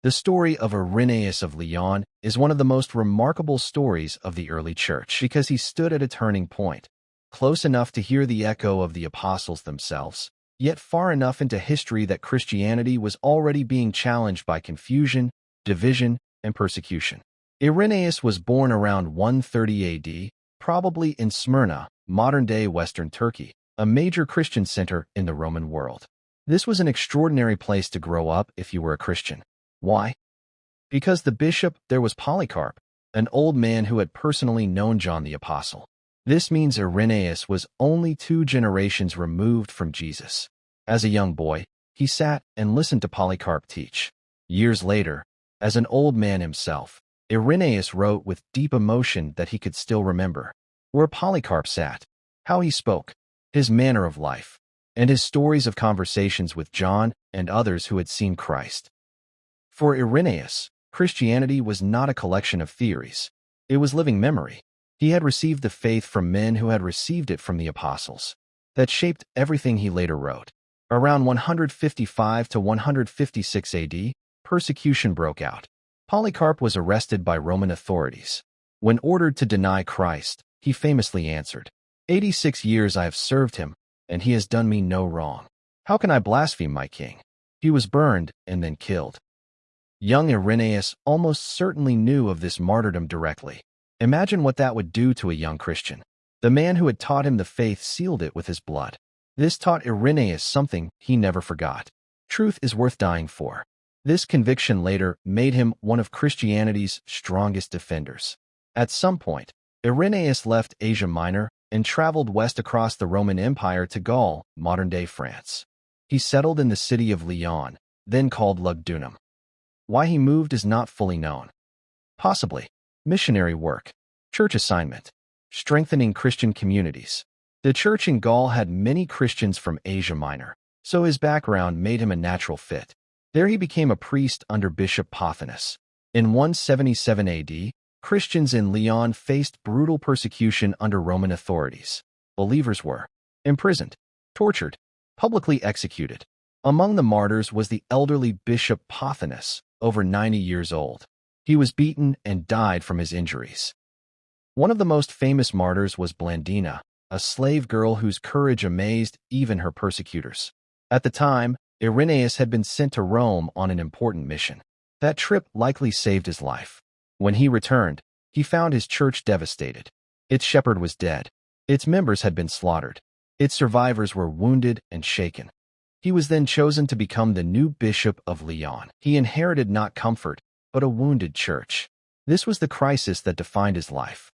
The story of Irenaeus of Lyon is one of the most remarkable stories of the early church because he stood at a turning point, close enough to hear the echo of the apostles themselves, yet far enough into history that Christianity was already being challenged by confusion, division, and persecution. Irenaeus was born around 130 AD, probably in Smyrna, modern-day Western Turkey, a major Christian center in the Roman world. This was an extraordinary place to grow up if you were a Christian. Why? Because the bishop there was Polycarp, an old man who had personally known John the Apostle. This means Irenaeus was only 2 generations removed from Jesus. As a young boy, he sat and listened to Polycarp teach. Years later, as an old man himself, Irenaeus wrote with deep emotion that he could still remember where Polycarp sat, how he spoke, his manner of life, and his stories of conversations with John and others who had seen Christ. For Irenaeus, Christianity was not a collection of theories. It was living memory. He had received the faith from men who had received it from the apostles. That shaped everything he later wrote. Around 155 to 156 AD, persecution broke out. Polycarp was arrested by Roman authorities. When ordered to deny Christ, he famously answered, 86 years I have served him, and he has done me no wrong. How can I blaspheme my king? He was burned and then killed. Young Irenaeus almost certainly knew of this martyrdom directly. Imagine what that would do to a young Christian. The man who had taught him the faith sealed it with his blood. This taught Irenaeus something he never forgot. Truth is worth dying for. This conviction later made him one of Christianity's strongest defenders. At some point, Irenaeus left Asia Minor and traveled west across the Roman Empire to Gaul, modern-day France. He settled in the city of Lyon, then called Lugdunum. Why he moved is not fully known. Possibly missionary work, church assignment, strengthening Christian communities. The church in Gaul had many Christians from Asia Minor, so his background made him a natural fit. There he became a priest under Bishop Pothinus. In 177 AD, Christians in Lyon faced brutal persecution under Roman authorities. Believers were imprisoned, tortured, publicly executed. Among the martyrs was the elderly Bishop Pothinus, over 90 years old. He was beaten and died from his injuries. One of the most famous martyrs was Blandina, a slave girl whose courage amazed even her persecutors. At the time, Irenaeus had been sent to Rome on an important mission. That trip likely saved his life. When he returned, he found his church devastated. Its shepherd was dead. Its members had been slaughtered. Its survivors were wounded and shaken. He was then chosen to become the new bishop of Lyon. He inherited not comfort, but a wounded church. This was the crisis that defined his life.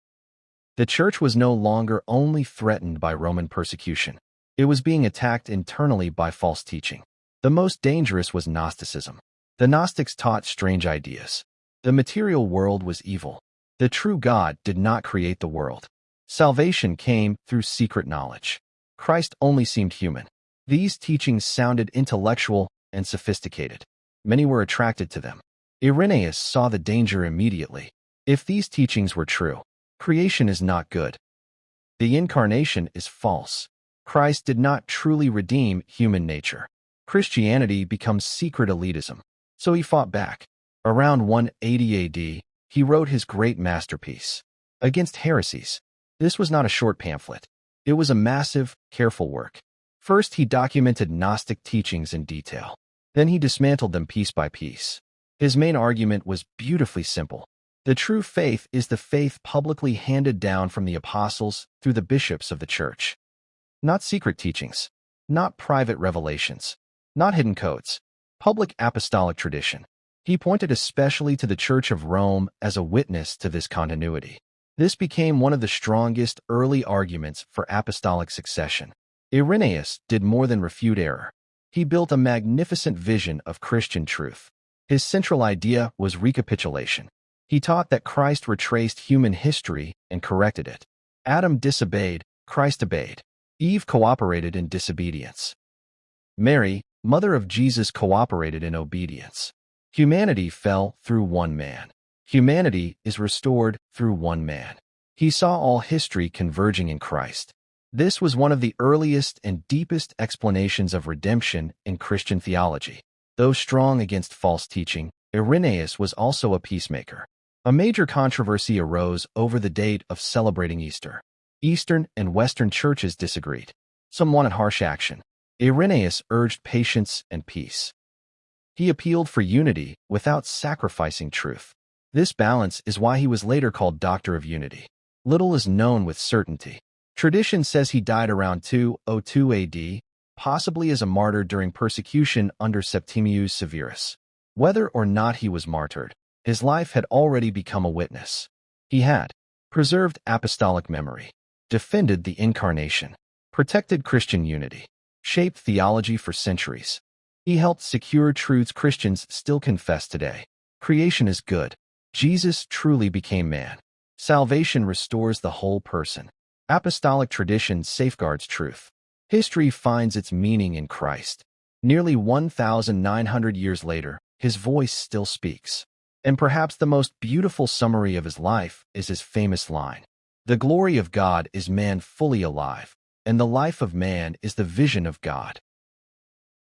The church was no longer only threatened by Roman persecution. It was being attacked internally by false teaching. The most dangerous was Gnosticism. The Gnostics taught strange ideas. The material world was evil. The true God did not create the world. Salvation came through secret knowledge. Christ only seemed human. These teachings sounded intellectual and sophisticated. Many were attracted to them. Irenaeus saw the danger immediately. If these teachings were true, creation is not good. The incarnation is false. Christ did not truly redeem human nature. Christianity becomes secret elitism. So he fought back. Around 180 AD, he wrote his great masterpiece, Against Heresies. This was not a short pamphlet. It was a massive, careful work. First, he documented Gnostic teachings in detail. Then he dismantled them piece by piece. His main argument was beautifully simple. The true faith is the faith publicly handed down from the apostles through the bishops of the church. Not secret teachings, not private revelations, not hidden codes, public apostolic tradition. He pointed especially to the Church of Rome as a witness to this continuity. This became one of the strongest early arguments for apostolic succession. Irenaeus did more than refute error. He built a magnificent vision of Christian truth. His central idea was recapitulation. He taught that Christ retraced human history and corrected it. Adam disobeyed, Christ obeyed. Eve cooperated in disobedience. Mary, mother of Jesus, cooperated in obedience. Humanity fell through one man. Humanity is restored through one man. He saw all history converging in Christ. This was one of the earliest and deepest explanations of redemption in Christian theology. Though strong against false teaching, Irenaeus was also a peacemaker. A major controversy arose over the date of celebrating Easter. Eastern and Western churches disagreed. Some wanted harsh action. Irenaeus urged patience and peace. He appealed for unity without sacrificing truth. This balance is why he was later called Doctor of Unity. Little is known with certainty. Tradition says he died around 202 AD, possibly as a martyr during persecution under Septimius Severus. Whether or not he was martyred, his life had already become a witness. He had preserved apostolic memory, defended the Incarnation, protected Christian unity, shaped theology for centuries. He helped secure truths Christians still confess today. Creation is good. Jesus truly became man. Salvation restores the whole person. Apostolic tradition safeguards truth. History finds its meaning in Christ. Nearly 1,900 years later, his voice still speaks. And perhaps the most beautiful summary of his life is his famous line, "The glory of God is man fully alive, and the life of man is the vision of God."